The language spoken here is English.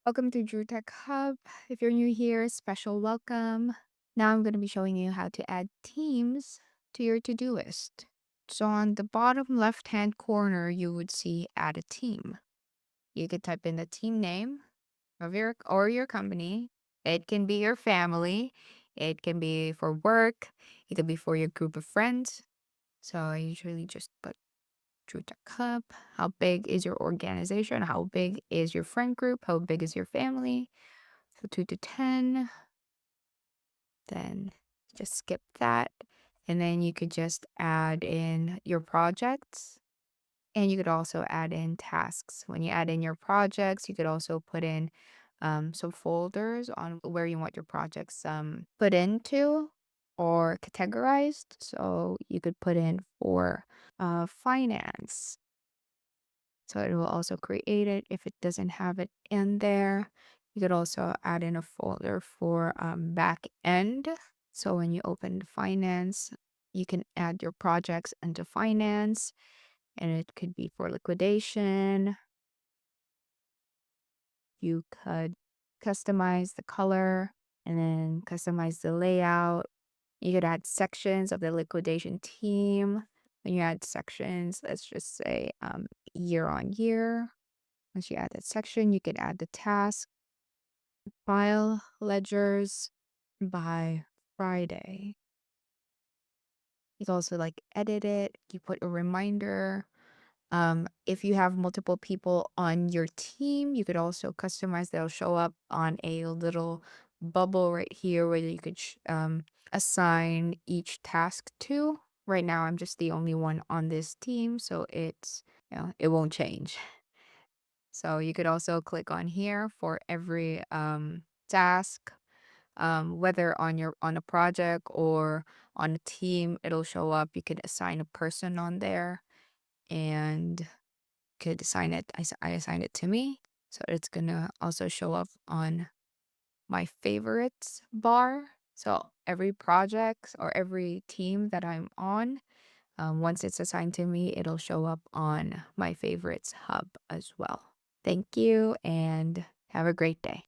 Welcome to DrewTech Hub. If you're new here, special welcome. Now I'm going to be showing you how to add teams to your Todoist. So on the bottom left-hand corner, you would see add a team. You could type in the team name of your company. It can be your family. It can be for work. It could be for your group of friends. So I usually just put DrewTech Hub. How big is your organization? How big is your friend group? How big is your family? So 2 to 10, then just skip that. And then you could just add in your projects and you could also add in tasks. When you add in your projects, you could also put in some folders on where you want your projects put into or categorized. So you could put in for finance. So it will also create it if it doesn't have it in there. You could also add in a folder for back end. So when you open finance, you can add your projects into finance and it could be for liquidation. You could customize the color and then customize the layout. You could add sections of the liquidation team. When you add sections, let's just say year on year. Once you add that section, you can add the task, file ledgers by Friday. You can also like edit it. You put a reminder. If you have multiple people on your team, you could also customize. They'll show up on a little bubble right here where you could assign each task to. Right now, I'm just the only one on this team, so it won't change. So you could also click on here for every task, whether on a project or on a team, it'll show up. You could assign a person on there and could assign it. I assign it to me. So it's gonna also show up on my favorites bar. So every project or every team that I'm on, once it's assigned to me, it'll show up on my favorites hub as well. Thank you and have a great day.